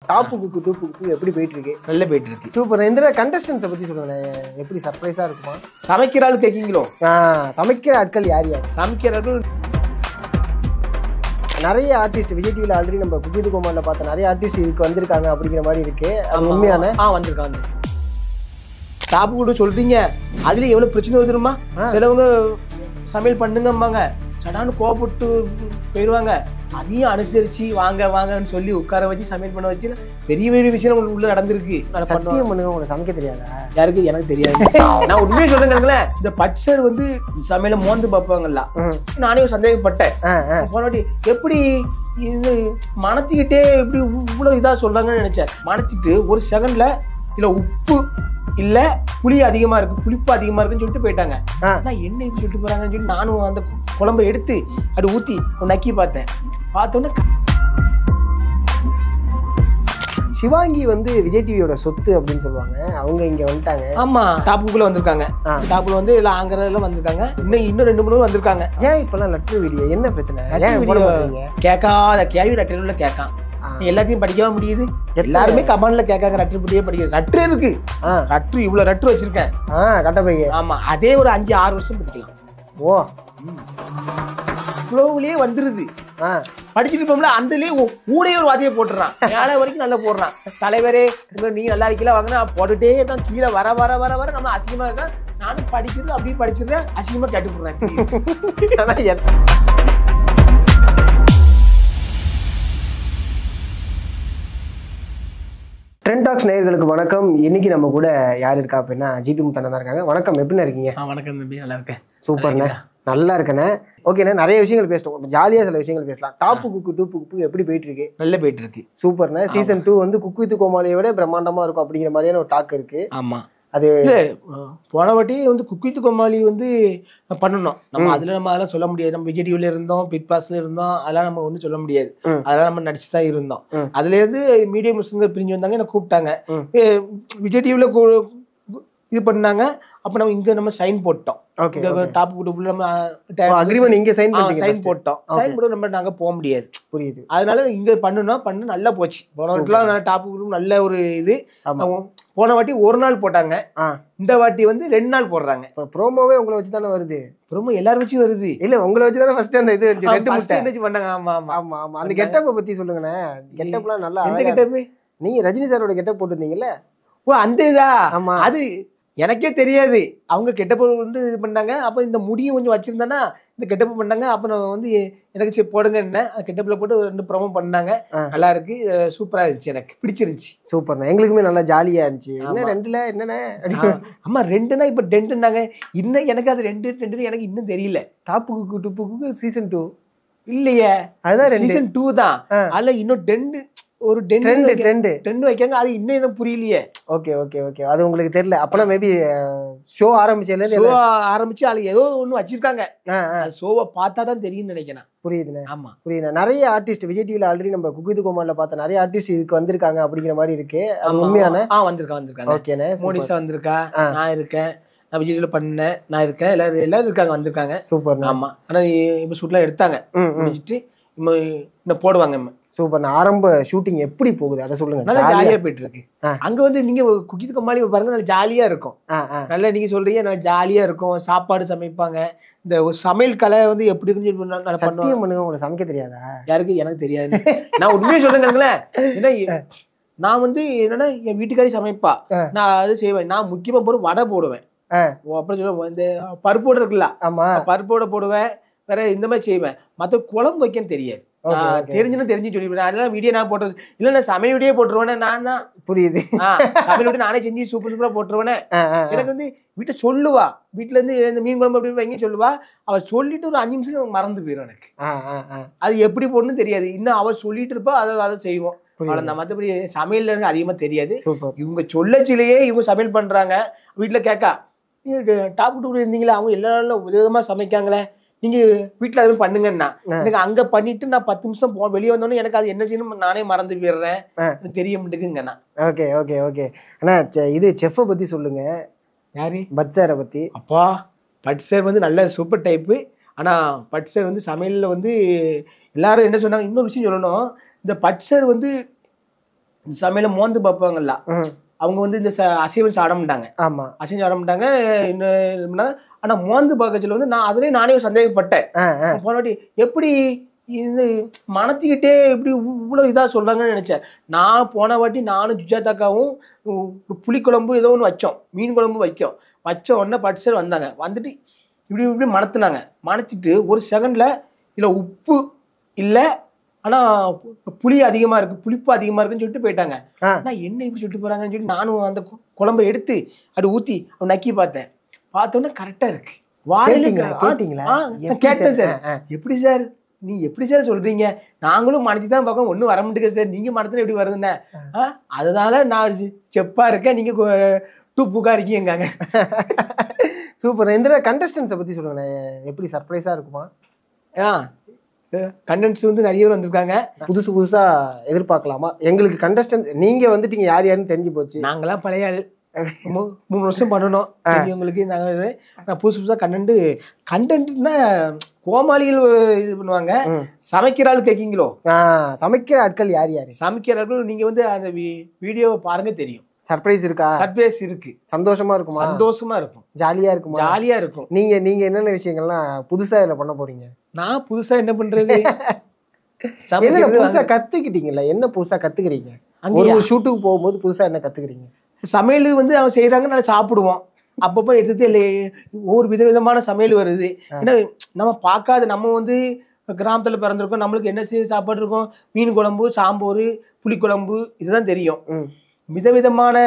Top cook dupe குக்கு எப்படி போயிட்டு இருக்கு? நல்ல போயிட்டு இருக்கு. சூப்பர். இந்த கண்டஸ்டன்ஸை பத்தி சொல்லுங்களேன், எப்படி சர்ப்ரைஸா இருக்குமா? சமைக்கிற ஆள் கேட்கீங்களோ? சமைக்கிற ஆட்கள் யார் யார்? சமைக்கிற ஆட்கள் நிறைய ஆர்டிஸ்ட் விஜய் டிவில ஆல்ரெடி நம்ம குக்கு வித் கோமாளில பார்த்த நிறைய ஆர்டிஸ்ட் இதுக்கு வந்திருக்காங்க அப்படிங்கிற மாதிரி இருக்கு. அது உண்மையான? வந்திருக்காங்க. டாப் கூட சொல்றீங்க, அதுல எவ்வளவு பிரச்சனை வருதுமா? சிலவங்க சமையல் பண்ணுங்கம்பாங்க, சடான்னு கோபப்பட்டு போயிடுவாங்க. அதையும் அனுசரிச்சு வாங்க வாங்கன்னு சொல்லி உட்கார வச்சு சமையல் பண்ண வச்சு பெரிய பெரிய விஷயம் உங்களுக்கு உள்ள நடந்திருக்கு. சத்தியம் பண்ணுங்க, உங்களுக்கு சமைக்க தெரியாதா? யாருக்கு? எனக்கு தெரியாது. நான் உண்மையை சொல்றேன். இந்த பட்சர் வந்து சமையல மோந்து பார்ப்பாங்கல்ல, நானே சந்தேகப்பட்டேன். போனாட்டி எப்படி இது மணத்திக்கிட்டே இப்படி இவ்வளவு இதா சொல்றாங்கன்னு நினைச்சேன். மணத்திட்டு ஒரு செகண்ட்ல இல்ல உப்பு இல்ல புளி அதிகமா இருக்கு, புளிப்பு அதிகமா இருக்குன்னு சொல்லிட்டு போயிட்டாங்க. நான் என்ன இப்படி சொல்லிட்டு போறாங்கன்னு சொல்லி நானும் அந்த குழம்பை எடுத்து அப்படி ஊத்தி நக்கி பார்த்தேன். பார்த்தோன்னே சிவாங்கி வந்து விஜய் டிவியோட சொத்து அப்படின்னு சொல்லுவாங்க. அவங்க இங்க வந்துட்டாங்க. ஆமா, டாப்புக்குள்ள வந்திருக்காங்க. டாப்புல வந்து எல்லாம் ஆங்கறதுல வந்திருக்காங்க. இன்னும் 2 3 பேர் வந்திருக்காங்க. ஏன் இப்பெல்லாம் லெட்டர் வீடியோ என்ன பிரச்சனை? கேட்காத கேள்வி லெட்டர்ல கேட்கான். எல்லாத்தையும் படிக்கவே முடியுது. எல்லாருமே கமெண்ட்ல கேட்காங்க லெட்டர் படியே படிக்க. லெட்டர் இருக்கு, லெட்டர் இவ்வளவு லெட்டர் வச்சிருக்கேன் கட்ட பைய. ஆமா, அதே ஒரு 5 6 வருஷம் படிக்கலாம். ஓ, ஃப்ளோவிலேயே வந்துருது. படிச்சுட்டு இருப்போம்ல, அந்தலயே ஊடே ஒரு வார்த்தையை போட்டுறான். மேலே வரைக்கும் நல்லா போடுறான். தலைவரே நீங்க நல்லா இருக்கீங்களா வாங்கினா போட்டுட்டே இருக்கான். கீழே வர வர வர வர நம்ம அசிங்கமா இருக்கா. நானும் படிக்கிறது அப்படியே படிச்சிருக்கேன், அசிங்கமா கேட்டு போடுறேன். ட்ரெண்ட் டாக்ஸ் நேயர்களுக்கு வணக்கம். இன்னைக்கு நம்ம கூட யார் இருக்கா அப்படின்னா ஜிபி முத்தண்ணா தான் இருக்காங்க. வணக்கம், எப்படி இருக்கீங்க? வணக்கம் தம்பி, நல்லா இருக்கேன். சூப்பர்ண்ணே, நல்லா இருக்கேண்ணே. ஓகேண்ணே, நிறைய விஷயங்கள் பேசணும், ஜாலியா சில விஷயங்கள் பேசலாம். டாப் குக்கு டூப் குக்கு எப்படி போயிட்டு இருக்கு? நல்ல போயிட்டு இருக்கு. சூப்பர்ண்ணே. சீசன் 2 வந்து குக்கு வித் கோமாளியை விட பிரம்மாண்டமா இருக்கும் அப்படிங்கிற மாதிரியான ஒரு டாக் இருக்கு. ஆமா, அது போன வாட்டி வந்து குக்கு வித் கோமாளி வந்து பண்ணணும். நம்ம அதெல்லாம் சொல்ல முடியாது. நம்ம விஜய் டிவில இருந்தோம், பிக் பாஸ்ல இருந்தோம், அதெல்லாம் நம்ம ஒன்றும் சொல்ல முடியாது. அதெல்லாம் நம்ம நடிச்சுதான் இருந்தோம். அதுல இருந்து மீடியம் முஸ்லிம்கள் பிரிஞ்சு வந்தாங்க, என்ன கூப்பிட்டாங்க. விஜய் டிவில இது பண்ணாங்க. அப்ப நம்ம இங்க நம்ம சைன் போட்டோம். டாப் குரூப்ல நம்ம அக்ரிமெண்ட் இங்க சைன் போட்டோம். சைன் போட்டு நம்ம நாங்க போக முடியாது. புரியுது. அதனால இங்க பண்ணு நல்லா போச்சு. போன வாட்டிலாம் டாப் குரூப் நல்ல ஒரு இது. போன வாட்டி 1 நாள் போட்டாங்க, இந்த வாட்டி வந்து 2 நாள் போடுறாங்க. ப்ரோமோவே உங்களை வச்சு தானே வருது. ப்ரோமோ எல்லாரும் வச்சு வருது. இல்ல, உங்களை வச்சு தானே ஃபர்ஸ்ட் அந்த இது பண்ணாங்க. ஆமா ஆமா ஆமா ஆமா. அந்த கெட்டப்பை பத்தி சொல்லுங்கண்ணே. கெட்டப்லாம் நல்லா. எந்த கெட்டப்? நீங்க ரஜினி சாரோட கெட்டப் போட்டுருந்தீங்கல்ல? ஓ, அந்த இதா? ஆமா, அது எனக்கே தெரியாது. அவங்க கெட்டப் வந்து இது பண்ணாங்க. அப்போ இந்த முடியும் கொஞ்சம் வச்சிருந்தானா இந்த கெட்டப் பண்ணாங்க. அப்போ நான் வந்து எனக்கு சரி போடுங்க, என்ன கெட்டப்ல போட்டு 2 ப்ரோமோ பண்ணாங்க. நல்லா இருக்கு, சூப்பரா இருந்துச்சு, எனக்கு பிடிச்சிருந்துச்சு. சூப்பர்ண்ணா, எங்களுக்குமே நல்லா ஜாலியா இருந்துச்சு. என்ன 2ல என்னண்ணே? ஆமா, 2னா இப்ப 2ன்னாங்க. இன்னும் எனக்கு அது 2 எனக்கு இன்னும் தெரியல. Top cook dupe cook season 2 இல்லையே, அதான் சீசன் 2 தான். அதுல இன்னும் 2 ஒரு ட்ரெண்ட் வைக்காங்க. அது இன்னும் எனக்கு புரியலையே. ஓகே ஓகே ஓகே, அது உங்களுக்கு தெரியல. அப்பனா மேபி ஷோ ஆரம்பிச்சு அது ஏதோ ஒண்ணு வச்சிருக்காங்க. ஷோவை பார்த்தா தான் தெரியும்னு நினைக்கிறேன். புரியுதுண்ணே. ஆமா, புரியுது. நிறைய ஆர்டிஸ்ட் விஜய் டிவில ஆல்ரெடி நம்ம குக்கு வித் கோமாளில பார்த்த நிறைய ஆர்டிஸ்ட் இதுக்கு வந்திருக்காங்க அப்படிங்கிற மாதிரி இருக்கு. அது உண்மையான? வந்திருக்காங்க. ஓகேண்ணே. மோனிஷா வந்திருக்கா, நான் இருக்கேன், நான் விஜய் டிவில பண்ணேன், நான் இருக்கேன், எல்லாரும் இருக்காங்க, வந்திருக்காங்க. சூப்பர். ஆமா, ஆனா இப்ப ஷூட்லாம் எடுத்தாங்க, முடிஞ்சிட்டு இன்னும் போடுவாங்க. சூப்பர். ஆரம்ப ஷூட்டிங் எப்படி போகுது அதை சொல்லுங்க. நல்லா ஜாலியா போயிட்டு இருக்கு. அங்க வந்து நீங்க குக்கு வித் கோமாளி பாருங்க, நல்லா ஜாலியா இருக்கும். நல்லா நீங்க சொல்றீங்க, நல்லா ஜாலியா இருக்கும். சாப்பாடு சமைப்பாங்க. இந்த சமையல் கலை வந்து எப்படி இருக்குன்னு சத்தியம் பண்ணுங்க, உங்களுக்கு சமைக்க தெரியாதா? யாருக்கு? எனக்கு தெரியாது. நான் உண்மையை சொல்றேங்களேன். ஏன்னா நான் வந்து என்னன்னா என் வீட்டுக்காரி சமைப்பா, நான் அது செய்வேன். நான் முக்கியமா வடை போடுவேன். அப்புறம் சொல்லுவேன் இந்த பருப்போட இருக்குல்ல, பருப்போட போடுவேன். வேற இந்த மாதிரி செய்வேன். மற்ற குழம்பு வைக்கன்னு தெரியாது. தெரிஞ்சுன்னு தெரிஞ்சு சொல்லிவிடுவேன். அதெல்லாம் வீடியோ நான் போட்டுறது இல்ல, நான் சமையல் வீடியோ போட்டுருவேனே. நான் தான். புரியுது. சமையல் வீடியோ நானே செஞ்சு சூப்பரா போட்டுருவேனே. எனக்கு வந்து வீட்டை சொல்லுவா, வீட்டுல இருந்து இந்த மீன் குழம்பு அப்படி வைங்க சொல்லுவா. அவ சொல்லிட்டு ஒரு 5 நிமிஷம் மறந்து போயிடும் எனக்கு. அது எப்படி போடணும்னு தெரியாது. இன்னும் அவ சொல்லிட்டு இருப்பா, அதை செய்வோம். அவ்வளவுதான். மற்றபடி சமையல்ல இருந்து அதிகமா தெரியாது. இவங்க சொல்லச்சிலேயே இவங்க சமையல் பண்றாங்க. வீட்டுல கேட்கா, டாப் டூ இருந்தீங்களா, அவங்க எல்லாரும் விதமா சமைக்காங்களே, நீங்க வீட்டுல அதுவும் பண்ணுங்கன்னா. எனக்கு அங்க பண்ணிட்டு நான் 10 நிமிஷம் வெளியே வந்தோன்னே எனக்கு அது என்ன செய்யணும் நானே மறந்து போயிடுறேன், தெரிய மாட்டேங்குங்கண்ணா. ஓகே ஓகே ஓகே அண்ணா, இது செஃப்பை பத்தி சொல்லுங்க. யாரு? பட் சாரை பத்தி. அப்பா, பட் சார் வந்து நல்ல சூப்பர் டைப்பு. ஆனா பட் சார் வந்து சமையல்ல வந்து எல்லாரும் என்ன சொன்னாங்க, இன்னொரு விஷயம் சொல்லணும். இந்த பட் சார் வந்து இந்த சமையல மோந்து பார்ப்பாங்கல்ல, அவங்க வந்து இந்த அசைவம் சாப்பிட மாட்டாங்க. ஆமா, அசைவம் சாப்பிட மாட்டாங்க. இன்னும் ஆனா மோந்து பார்க்கறதுல வந்து நான் அதுலயே நானே சந்தேகப்பட்டேன். போன வாட்டி எப்படி இது மனத்துக்கிட்டே இப்படி இவ்வளவு இதா சொல்றாங்கன்னு நினைச்சேன். நான் போன வாட்டி நானும் சுஜாதாக்காவும் புளிக்குழம்பு ஏதோ ஒன்று வச்சோம், மீன் குழம்பு வச்ச உடனே பட்சர் வந்தாங்க. வந்துட்டு இப்படி இப்படி மணத்துனாங்க. மணத்திட்டு ஒரு செகண்ட்ல இதுல உப்பு இல்லை, ஆனா புளி அதிகமா இருக்கு, புளிப்பு அதிகமா இருக்குன்னு சொல்லிட்டு போயிட்டாங்க. நான் என்ன இப்படி சொல்லிட்டு போறாங்கன்னு சொல்லி நானும் அந்த குழம்பை எடுத்து அப்படி ஊத்தி நக்கி பார்த்தேன். பார்த்தோன்னே கரெக்டா இருக்கு. வாயில கேட்டேன், சார் எப்படி சார் நீங்க எப்படி சார் சொல்றீங்க, நாங்களும் மனத்தி தான் பார்க்க ஒன்றும் வர மாட்டேங்க சார், நீங்க மனத்துல எப்படி வருதுன்னு. அதனால நான் செப்பா இருக்கேன், நீங்க டூப்புக்கா இருக்கீங்க. சூப்பர். இந்த கண்டஸ்டன்ஸை பத்தி சொல்லுங்க, எப்படி சர்ப்ரைஸா இருக்குமா? கண்டென்ட்ஸ் வந்து நிறைய பேர் வந்திருக்காங்க. புதுசா எதிர்பார்க்கலாமா? எங்களுக்கு கண்டஸ்டன்ஸ் நீங்க வந்துட்டீங்க, யார் யாருன்னு தெரிஞ்சு போச்சு. நாங்களாம் பழைய 3 வருஷம் பண்ணணும் உங்களுக்கு. நான் புதுசா கண்டென்ட்னா கோமாளிகள் இது பண்ணுவாங்க. சமைக்கிற ஆள் கேட்கீங்களோ? சமைக்கிற ஆட்கள் யார் யாரு? சமைக்கிற ஆட்கள் நீங்க வந்து அந்த வீடியோவை பாருங்க தெரியும். சர்ப்ரைஸ் இருக்கா? சர்ப்ரைஸ் இருக்கு. சந்தோஷமா இருக்குமா? சந்தோஷமா இருக்கும், ஜாலியா இருக்குமா? ஜாலியா இருக்கும். நீங்க என்னென்ன விஷயங்கள்லாம் புதுசா இதுல பண்ண போறீங்க? நான் புதுசா என்ன பண்றது, புதுசா கத்துக்கிட்டீங்கல்ல, என்ன புதுசா கத்துக்கிறீங்க? ஒரு ஷூட்டுக்கு போகும்போது புதுசா என்ன கத்துக்கிறீங்க? சமையல் வந்து அவங்க செய்யறாங்க, நல்லா சாப்பிடுவோம். அப்பப்போ எடுத்துட்டு ஒவ்வொரு விதவிதமான சமையல் வருது. ஏன்னா நம்ம பார்க்காத, நம்ம வந்து கிராமத்துல பிறந்திருக்கோம், நம்மளுக்கு என்ன சாப்பாடு இருக்கும், மீன் குழம்பு, சாம்பார், புளிக்குழம்பு, இதுதான் தெரியும். விதவிதமான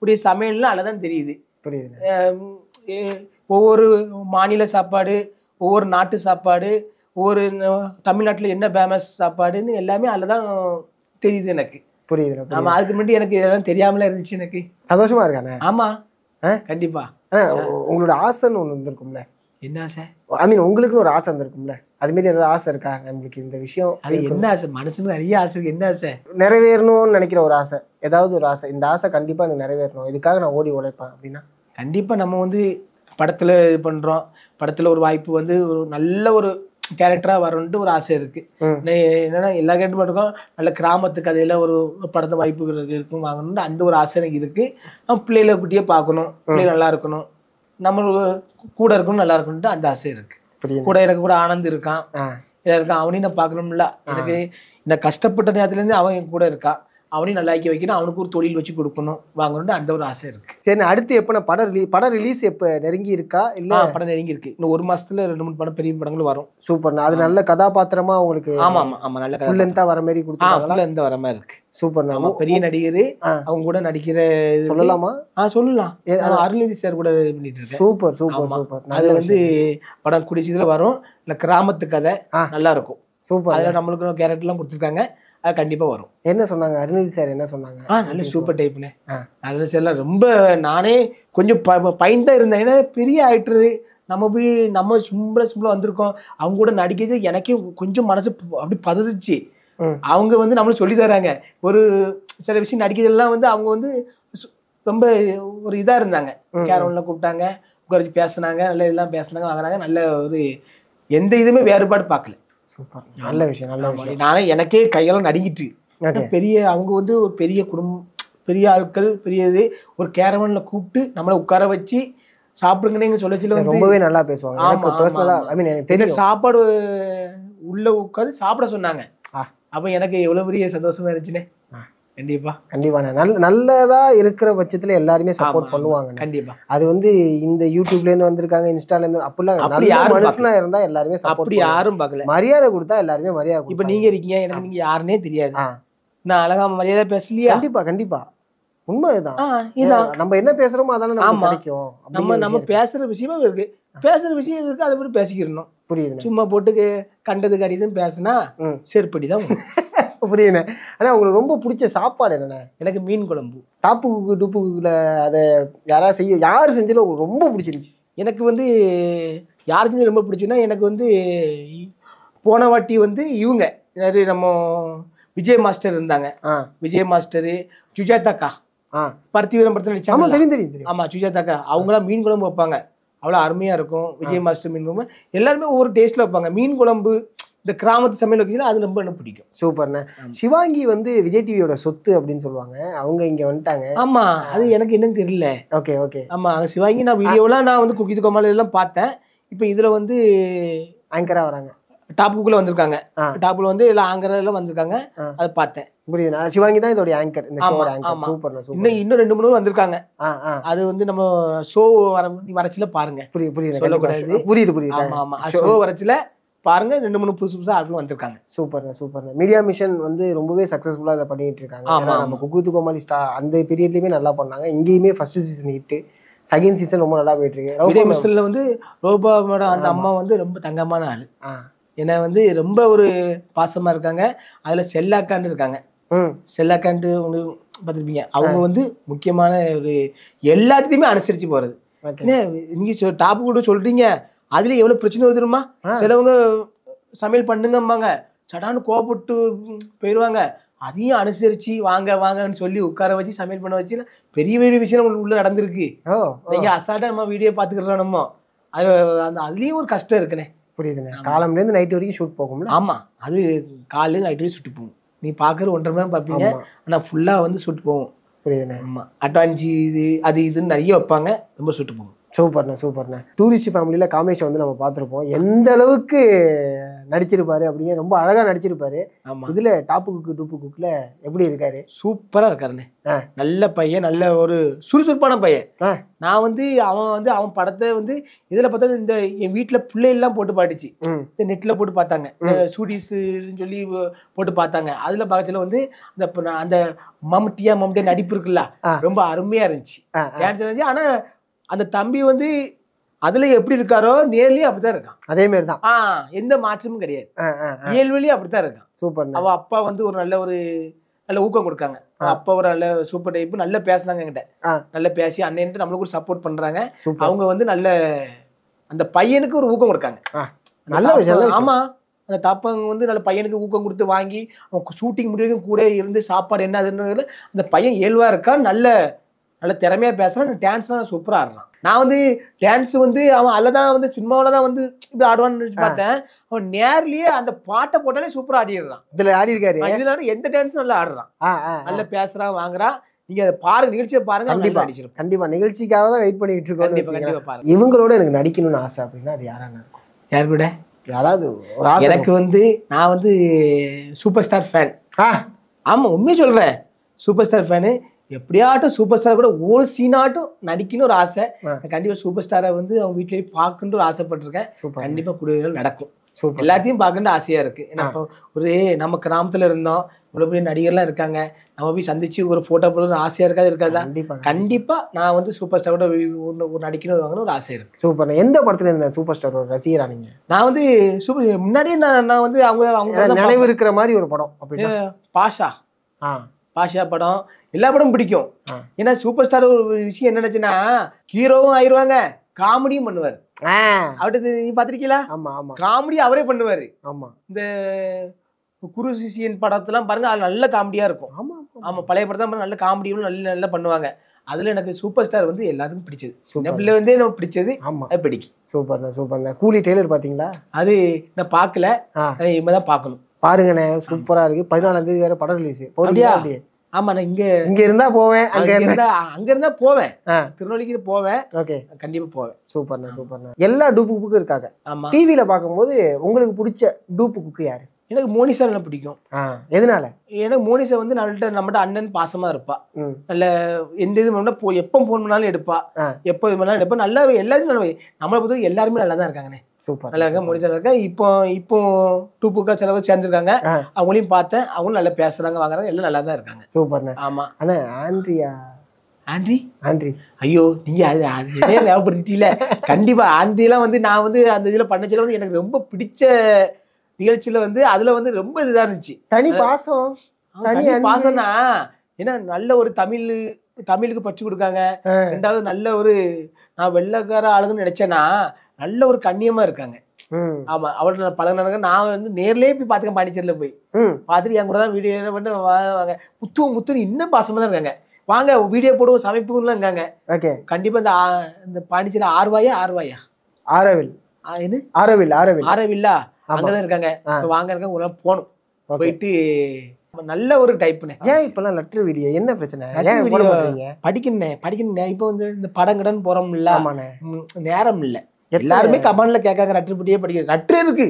உடைய சமையல்லாம் அதுதான் தெரியுது. ஒவ்வொரு மாநில சாப்பாடு, ஒவ்வொரு நாட்டு சாப்பாடு, ஒவ்வொரு தமிழ்நாட்டில் என்ன ஃபேமஸ் சாப்பாடுன்னு எல்லாமே அதில் தான் தெரியுது எனக்கு. புரியுது. ஆமா, அதுக்கு முன்னாடி எனக்கு இதெல்லாம் தெரியாமலே இருந்துச்சு. எனக்கு சந்தோஷமா இருக்கானே. ஆமா, கண்டிப்பா. உங்களோட ஆசைன்னு ஒன்று இருந்திருக்கும்ல? என்ன ஆசை? ஐ மீன் உங்களுக்குன்னு ஒரு ஆசை இருந்திருக்கும்ல, அது மாதிரி ஏதாவது ஆசை இருக்கா நம்மளுக்கு? இந்த விஷயம் அது என்ன ஆசை? மனசுக்கு நிறைய ஆசை இருக்கு. என்ன ஆசை? நிறைவேறணும்னு நினைக்கிற ஒரு ஆசை, ஏதாவது ஒரு ஆசை, இந்த ஆசை கண்டிப்பா எனக்கு நிறைவேறணும், இதுக்காக நான் ஓடி உழைப்பேன் அப்படின்னா? கண்டிப்பா நம்ம வந்து படத்துல இது பண்றோம், படத்துல ஒரு வாய்ப்பு வந்து ஒரு நல்ல ஒரு கேரக்டரா வரணுன்ட்டு ஒரு ஆசை இருக்கு. என்னன்னா எல்லா கேரக்டரும் இருக்கும், நல்ல கிராமத்து கதையில ஒரு படத்தை வாய்ப்பு இருக்கும் வாங்கணும்னு அந்த ஒரு ஆசை எனக்கு இருக்கு. பிள்ளைகளை குட்டியே பார்க்கணும், பிள்ளைகள் நல்லா இருக்கணும், நம்ம கூட இருக்கணும், நல்லா இருக்கணும்ட்டு அந்த ஆசை இருக்கு. கூட எனக்கு கூட ஆனந்த் இருக்கான், இருக்கான், அவனையும் நான் பார்க்கணும்ல. எனக்கு இந்த கஷ்டப்பட்ட நேரத்துல இருந்து அவன் என் கூட இருக்கான், அவனையும் நல்லா ஆக்கி வைக்கணும், அவனுக்கு ஒரு தொழில் வச்சு கொடுக்கணும் வாங்கணும்னு அந்த ஒரு ஆசை இருக்கு. சரி, அடுத்து எப்போ படம் ரிலீஸ் எப்போ நெருங்கி இருக்கா? இல்ல படம் நெருங்கி இருக்கு. இன்னும் 1 மாசத்துல 2-3 படம், பெரிய படங்கள் வரும். சூப்பர். அது நல்ல கதாபாத்திரமா உங்களுக்கு? ஆமா ஆமா ஆமா, நல்ல ஃபுல் லென்த்தா வர மாதிரி கொடுத்தாங்க. ஃபுல் லென்த்தா வர மாதிரி இருக்கு. சூப்பர். நம்ம பெரிய நடிகர், அவங்க கூட நடிக்கிற சொல்லலாமா? சொல்லலாம். அருள்நிதி சார் கூட பண்ணிட்டு இருக்கேன். Super super super. அது வந்து படம் குடிச்சதுல வரும், இல்ல கிராமத்து கதை, நல்லா இருக்கும். சூப்பர். அதுல நம்மளுக்கு கேரக்டர்லாம் கொடுத்துருக்காங்க, அது கண்டிப்பா வரும். என்ன சொன்னாங்க அருள்நிதி சார்? என்ன சொன்னாங்க? நல்ல சூப்பர் டைப்னு. அருள்நிதி சார்லாம் ரொம்ப, நானே கொஞ்சம் பயந்தா இருந்தேன். ஏன்னா பெரிய ஆக்டரு, நம்ம போய் நம்ம சிம்பிளா வந்திருக்கோம், அவங்க கூட நடிக்கிறது எனக்கே கொஞ்சம் மனசு அப்படி பதறிச்சு. அவங்க வந்து நம்மளுக்கு சொல்லி தராங்க ஒரு சில விஷயம், நடிக்கிறதெல்லாம் வந்து அவங்க வந்து ரொம்ப ஒரு இதா இருந்தாங்க. கேரவன்ல கூப்பிட்டாங்க, உட்கார பேசினாங்க, நல்ல இதெல்லாம் பேசினாங்க வாங்கினாங்க. நல்ல ஒரு எந்த இதுவுமே வேறுபாடு பார்க்கல. சூப்பர், நல்ல விஷயம், நல்ல விஷயம். நானே எனக்கே கையெல்லாம் நடுங்கிட்டு. பெரிய அவங்க வந்து ஒரு பெரிய குடும்பம், பெரிய ஆட்கள், பெரிய இது, ஒரு கேரவன்ல கூப்பிட்டு நம்மளை உட்கார வச்சு சாப்பிடுங்கன்னு சொல்லச்சில ரொம்பவே நல்லா பேசுவாங்க. எனக்கு பர்சனலா ஐ மீன் எனக்கு தெரியும், சாப்பாடு உள்ள உட்காந்து சாப்பிட சொன்னாங்க. அப்ப எனக்கு எவ்வளவு பெரிய சந்தோஷமா இருந்துச்சுன்னே. கண்டிப்பா கண்டிப்பா. நல்லதா இருக்கிற பட்சத்துல எல்லாருமே சப்போர்ட் பண்ணுவாங்க. கண்டிப்பா. அது வந்து இந்த யூடியூப்ல இருந்து வந்திருக்காங்க, இன்ஸ்டால இருந்து, அப்படிலாம் நல்ல மனுஷனா இருந்தா எல்லாருமே சப்போர்ட். அப்படி யாரும் பார்க்கல. மரியாதை கொடுத்தா எல்லாருமே மரியாதை. இப்ப நீங்க இருக்கீங்க, எனக்கு நீங்க யாருன்னே தெரியாது, நான் அழகா மரியாதை பேசலையா? கண்டிப்பா கண்டிப்பா, உண்மைதான். இதான் நம்ம என்ன பேசுறோமோ அதானே நமக்கு கிடைக்கும். நம்ம பேசுற விஷயமா இருக்கு, பேசுற விஷயம் இருக்கு, அதை பத்தி பேசிக்கிறணும். புரியுது. சும்மா போட்டு கண்டது கடிதுன்னு பேசினா செருப்படிதான். புரியுது. ஆனா உங்களுக்கு ரொம்ப பிடிச்ச சாப்பாடு என்னண்ணே? எனக்கு மீன் குழம்பு. டாப்பு டூப்புல அதை யார் செஞ்சாலும் உங்களுக்கு ரொம்ப பிடிச்சிருந்துச்சு? எனக்கு வந்து யார் செஞ்சு ரொம்ப பிடிச்சுன்னா, எனக்கு வந்து போன வாட்டி வந்து இவங்க அதாவது நம்ம விஜய் மாஸ்டர் இருந்தாங்க, விஜய் மாஸ்டரு, சுஜாதாக்கா, பருத்தி வீரம் படத்தில் நடிச்சாங்க. தெரியும். ஆமா, சுஜாதாக்கா அவங்களாம் மீன் குழம்பு வைப்பாங்க, அவ்வளோ அருமையா இருக்கும். விஜய் மாஸ்டர் மீன் குழம்பு எல்லாருமே ஒவ்வொரு டேஸ்ட்ல வைப்பாங்க. மீன் குழம்பு இந்த கிராமத்து சமையல் வைக்கிறதுல அது ரொம்ப எனக்கு பிடிக்கும். சூப்பர்ண்ணே. சிவாங்கி வந்து விஜய் டிவியோட சொத்து அப்படின்னு சொல்லுவாங்க, அவங்க இங்க வந்துட்டாங்க. ஆமா, அது எனக்கு என்னன்னு தெரியல. Okay okay. ஆமா, சிவாங்கி நான் வீடியோலாம் நான் வந்து குக் வித் கோமாளி இதெல்லாம் பார்த்தேன். இப்போ இதுல வந்து ஆங்கரா வராங்க, டாப் குக்ல வந்திருக்காங்க. டாப்ல வந்து எல்லாம் ஆங்கர்ல வந்திருக்காங்க, அதை பார்த்தேன். புரியுதுண்ணா. சிவாங்கி தான் இதோட ஆங்கர், இந்த ஷோட ஆங்கர். சூப்பர்ண்ணா சூப்பர். இன்னும் 2-3 வந்திருக்காங்க. அது வந்து நம்ம ஷோ வரச்சில பாருங்க. புரியுது சொல்லக்கூடாது. புரியுது. ஆமா ஆமா, ஷோ வரச்சில பாருங்க 2-3 புதுசு ஆட்கள் வந்திருக்காங்க. சூப்பர்ண்ணா. மீடியா மிஷன் வந்து ரொம்பவே சக்சஸ்ஃபுல்லா இதை பண்ணிட்டு இருக்காங்க. நம்ம குக் வித் கோமாளி அந்த பீரியட்லயுமே நல்லா பண்ணாங்க. இங்கேயுமே first season hit, second season ரொம்ப நல்லா போயிட்டு இருக்கு. மீடியா மிஷன்ல வந்து ரோபா மேடம் அந்த அம்மா வந்து ரொம்ப தங்கமான ஆளு. ஏன்னா வந்து ரொம்ப ஒரு பாசமா இருக்காங்க. அதுல செல்லாக்காண்டு இருக்காங்க. செல்லாக்காண்டு பார்த்துருப்பீங்க. அவங்க வந்து முக்கியமான ஒரு எல்லாத்தையுமே அனுசரிச்சு போறது. நீங்க டாப் கூட சொல்றீங்க, அதுல எவ்வளவு பிரச்சனை வருதுமா. சிலவங்க சமையல் பண்ணுங்கம்பாங்க, சடான்னு கோபப்பட்டு போயிடுவாங்க. அதையும் அனுசரிச்சு வாங்கன்னு சொல்லி உட்கார வச்சு சமையல் பண்ண வச்சு பெரிய பெரிய விஷயம் உங்களுக்கு உள்ள நடந்திருக்கு. நீங்க அசால்ட்டா நம்ம வீடியோ பாத்துக்கிறோம். நம்ம அதுலயும் ஒரு கஷ்டம் இருக்குண்ணே. புரியுதுண்ணே. காலம்ல இருந்து நைட் வரைக்கும் ஷூட் போகும்ல. ஆமா, அது காலையில நைட் வரைக்கும் ஷூட் போகும். நீ பாக்குற 1.5 மணி நேரம் பாப்பீங்க, ஆனா ஃபுல்லா வந்து ஷூட் போகும். புரியுதுண்ணே. ஆமா, அட்வான்ஸ் இது இதுன்னு நிறைய வைப்பாங்க, ரொம்ப ஷூட் போகும். சூப்பர்ண்ணே. டூரிஸ்ட் ஃபேமிலியில காமேஷ் வந்து நம்ம பார்த்துருப்போம், எந்த அளவுக்கு நடிச்சிருப்பாரு அப்படிங்க, ரொம்ப அழகா நடிச்சிருப்பாரு. இதுல டாப்பு குக்கு டூப்பு குக்ல எப்படி இருக்காரு? சூப்பரா இருக்காருண்ணே. நல்ல பையன், நல்ல ஒரு சுறுசுறுப்பான பையன். நான் வந்து அவன் படத்தை வந்து இதுல பார்த்தா இந்த என் வீட்டுல பிள்ளைலாம் போட்டு பாட்டுச்சு, இந்த நெட்ல போட்டு பார்த்தாங்க, சூடிஸ் சொல்லி போட்டு பார்த்தாங்க. அதுல பக்கத்துல வந்து அந்த மம்டியா நடிப்பு இருக்குல்ல, ரொம்ப அருமையா இருந்துச்சு, டான்ஸ் இருந்துச்சு. ஆனா அந்த தம்பி வந்து அதுல எப்படி இருக்காரோ நேர்லயே அப்படித்தான் இருக்கான். அதே மாதிரி தான், எந்த மாற்றமும் கிடையாது. இயல்புலயே அப்படித்தான் இருக்கான். சூப்பர். அவ அப்பா வந்து ஒரு நல்ல ஊக்கம் கொடுக்காங்க. அப்பா ஒரு நல்ல சூப்பர் டைப், நல்லா பேசுனாங்க என்கிட்ட, நல்லா பேசி அண்ணன்ட்டு நம்மளுக்கு ஒரு சப்போர்ட் பண்றாங்க. அவங்க வந்து நல்ல அந்த பையனுக்கு ஒரு ஊக்கம் கொடுக்காங்க. நல்ல விஷயம். ஆமா, அந்த தாப்பங்க வந்து நல்ல பையனுக்கு ஊக்கம் கொடுத்து வாங்கி அவன் ஷூட்டிங் முடிவுக்கும் கூட இருந்து சாப்பாடு என்ன அதுன்னு அந்த பையன் இயல்பா இருக்கான். நல்ல திறமையா பேசுறான். டான்ஸ்லாம் சூப்பரா ஆடுறான். நான் வந்து டான்ஸ் வந்து அவன் அல்லதான் வந்து சினிமாவில தான் வந்து இப்படி ஆடுவான்னு பார்த்தேன். அவன் நேர்லயே அந்த பாட்டை போட்டாலே சூப்பரா ஆடிடுறான். இதுல ஆடி இருக்காரு. இதுல எந்த டான்ஸும் நல்லா ஆடுறான், நல்லா பேசுறான், வாங்குறான். நீங்க அதை பாருங்க, நிகழ்ச்சியை பாருங்க. கண்டிப்பா நிகழ்ச்சிக்காக தான் வெயிட் பண்ணிட்டு இருக்கோம். இவங்களோட எனக்கு நடிக்கணும்னு ஆசை அப்படின்னா அது யாரா இருக்கும்? யார் கூட? யாராவது எனக்கு வந்து நான் வந்து சூப்பர் ஸ்டார் ஃபேன். ஆமா, உண்மையை சொல்றேன், சூப்பர் ஸ்டார் ஃபேனு. எப்படியாட்டும் சூப்பர் ஸ்டார் கூட ஒரு சீனாட்டும் நடிக்கணும் ஒரு ஆசை. கண்டிப்பா சூப்பர் ஸ்டாரை வந்து அவங்க வீட்லயே பார்க்கணும்னு ஒரு ஆசைப்பட்டிருக்கேன். கண்டிப்பா குடிகள் நடக்கும். எல்லாத்தையும் பார்க்கணும்னு ஆசையா இருக்கு. ஏன்னா இப்போ ஒரு நம்ம கிராமத்துல இருந்தோம், இவ்வளவு பெரிய நடிகர்லாம் இருக்காங்க, நம்ம போய் சந்திச்சு ஒரு போட்டோ போடணும்னு ஆசையா இருக்காதா? கண்டிப்பா நான் வந்து சூப்பர் ஸ்டாரோட நடிக்கணும் ஒரு ஆசை இருக்கு. சூப்பர். எந்த படத்துல இருந்த சூப்பர் ஸ்டாரோட ரசிகரா நீங்க? நான் வந்து சூப்பர் முன்னாடியே நான் வந்து அவங்க நினைவு இருக்கிற மாதிரி ஒரு படம் அப்படின்னா பாஷா படம், எல்லா படமும் பிடிக்கும். ஏன்னா சூப்பர் ஸ்டார் ஒரு விஷயம் என்ன நினைச்சுன்னா, ஹீரோவும் ஆயிடுவாங்க, காமெடியும் பண்ணுவாரு. அவர்கிட்ட நீ பாத்திருக்கீங்களா? காமெடி அவரே பண்ணுவாரு. இந்த குரு சிஷியன் படத்தெல்லாம் பாருங்க, அது நல்ல காமெடியா இருக்கும். ஆமா, பழைய படத்தான் நல்ல காமெடியும் நல்லா பண்ணுவாங்க. அதுல எனக்கு சூப்பர் ஸ்டார் வந்து எல்லாத்துக்கும் பிடிச்சது. சின்ன பிள்ளை வந்து எனக்கு பிடிச்சது, பிடிக்கும். சூப்பர்ண்ணா. கூலி ட்ரெய்லர் பாத்தீங்களா? அது நான் பாக்கல, இனிமேதான் பாக்கணும். பாருங்கண்ணே, சூப்பரா இருக்கு. 14ஆம் தேதி வேற படம் ரிலீஸ். ஆமா, நான் இங்க இருந்தா போவேன், அங்க இருந்தா போவேன், திருநெல்வேலிக்கு போவேன். ஓகே, கண்டிப்பா போவேன். சூப்பர்ண்ணா. எல்லா டூப்பு குக்கு இருக்காங்க. டிவில பாக்கும்போது உங்களுக்கு பிடிச்ச டூப்பு குக்கு யாரு? எனக்கு மோனிஷா நல்லா பிடிக்கும். எதனால? எனக்கு மோனிஷா வந்து நம்மகிட்ட அண்ணன் பாசமா இருப்பா. நல்ல எந்த இது எப்ப போன் பண்ணாலும் எடுப்பா, எப்ப இது பண்ணாலும் எடுப்பா. நல்லா எல்லாருமே நம்மளை பொறுத்த எல்லாருமே நல்லா தான் இருக்காங்கண்ணே. சூப்பர், நல்லா இருக்க மோனிஷா இருக்கா. இப்போ டூப்புக்கா சிலவு சேர்ந்துருக்காங்க, அவங்களையும் பார்த்தேன். அவங்களும் நல்லா பேசுறாங்க, வாங்குறாங்க, எல்லாம் நல்லா தான் இருக்காங்க. சூப்பர்ண்ணே. ஆமா. ஆனா ஆண்ட்ரி ஐயோ, நீங்க அது ஞாபகப்படுத்திட்டீல. கண்டிப்பா ஆண்ட்ரியெல்லாம் வந்து நான் வந்து அந்த இதுல பண்ணச்சில வந்து எனக்கு ரொம்ப பிடிச்ச நிகழ்ச்சியில வந்து அதுல வந்து ரொம்ப இதுதான் இருந்துச்சு. தனி பாசம்னா ஏன்னா நல்ல ஒரு தமிழுக்கு பற்று கொடுக்காங்க. ரெண்டாவது நல்ல ஒரு நான் வெள்ளைக்கார ஆளுங்கன்னு நினைச்சேன்னா நல்ல ஒரு கண்ணியமா இருக்காங்க. ஆமா, அவளோட பழகினாங்க. நான் வந்து நேர்லயே போய் பாத்துக்கேன், பாண்டிச்சேரியில போய் பாத்துட்டு என் கூட தான் வீடியோ பண்ணி வாங்க. முத்துன்னு இன்னும் பாசமா தான் இருக்காங்க. வாங்க வீடியோ போடுவோம், சமைப்புலாம் இருக்காங்க. கண்டிப்பா இந்த பாண்டிச்சேரி ஆர்வாயா ஆரவில் அங்கதான் இருக்காங்க. வாங்க இருக்காங்க, ஒரு நாள் போகணும். போயிட்டு நல்ல ஒரு டைப்னு. ஏன் இப்பெல்லாம் லெட்டர் வீடியோ என்ன பிரச்சனை? படிக்கணும். இப்போ வந்து இந்த படம் கடன் போறோம்ல, நேரம் இல்ல. எல்லாருமே கமெண்ட்ல கேட்காங்க லெட்டர் படியே படிக்க. லெட்டர் இருக்கு,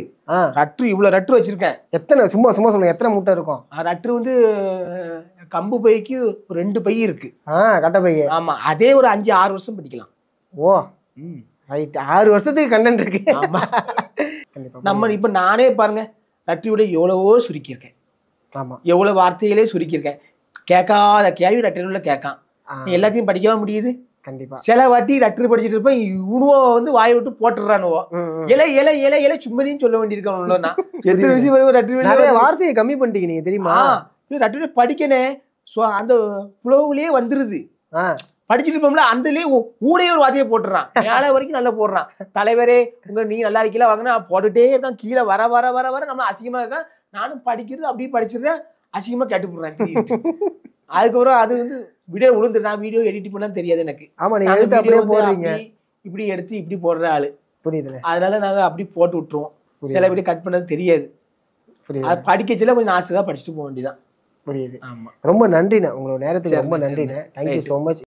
லெட்டர் இவ்வளவு லெட்டர் வச்சிருக்கேன். எத்தனை சும்மா சொல்லுங்க, எத்தனை மூட்டை இருக்கும்? லெட்டர் வந்து கம்பு பைக்கு 2 பை இருக்கு. கட்ட பை. ஆமா, அதே ஒரு 5-6 வருஷம் படிக்கலாம். ஓ ரைட், 6 வருஷத்துக்கு கண்டென்ட் இருக்கு. ஆமா, நம்ம இப்ப நானே பாருங்க லெட்டர் விட எவ்வளவோ சுருக்கியிருக்கேன். ஆமா, எவ்வளவு வார்த்தைகளே சுருக்கியிருக்கேன். கேட்காத கேள்வி லெட்டர்ல கேட்கான். எல்லாத்தையும் படிக்கவா முடியுது? கண்டிப்பா. சில வாட்டி லெட்டர் படிச்சுட்டு இருப்பேன், இவனுவோ வந்து வாயை விட்டு போட்டுறானுவோ. இலை சும்மனின்னு சொல்ல வேண்டியிருக்கானுன்னா எத்தனை விஷயம் வார்த்தையை கம்மி பண்ணிட்டீங்க நீங்க தெரியுமா? லெட்டர் படிக்கனே அந்த புலவுலயே வந்துருது. படிச்சுட்டு இருப்போம்ல, அந்தலயே ஊடையே ஒரு வார்த்தையை போட்டுறான். மேலே வரைக்கும் நல்லா போடுறான். தலைவரே நீங்க நல்லா இருக்கீங்களா வாங்கினா போட்டுட்டே இருக்கான். கீழே வர வர வர வர நம்ம அசிங்கமா இருக்கான். நானும் படிக்கிறது அப்படியே படிச்சிடுறேன், அசிங்கமா கேட்டு போடுறேன். அதுக்கப்புறம் அது வந்து வீடியோ விழுந்து, நான் வீடியோ எடிட் பண்ணா தெரியாது எனக்கு. ஆமா, நீங்க எடுத்து அப்படியே போடுறீங்க. இப்படி எடுத்து இப்படி போடுற ஆளு. புரியுதுல? அதனால நாங்க அப்படி போட்டு விட்டுருவோம். சில வீடியோ கட் பண்ணது தெரியாது. அது படிக்கச்சுல கொஞ்சம் ஆசைதான் படிச்சுட்டு போக வேண்டியதான். புரியுது. ஆமா, ரொம்ப நன்றிண்ணே, உங்களோட நேரத்துக்கு ரொம்ப நன்றிண்ணே. Thank you so much.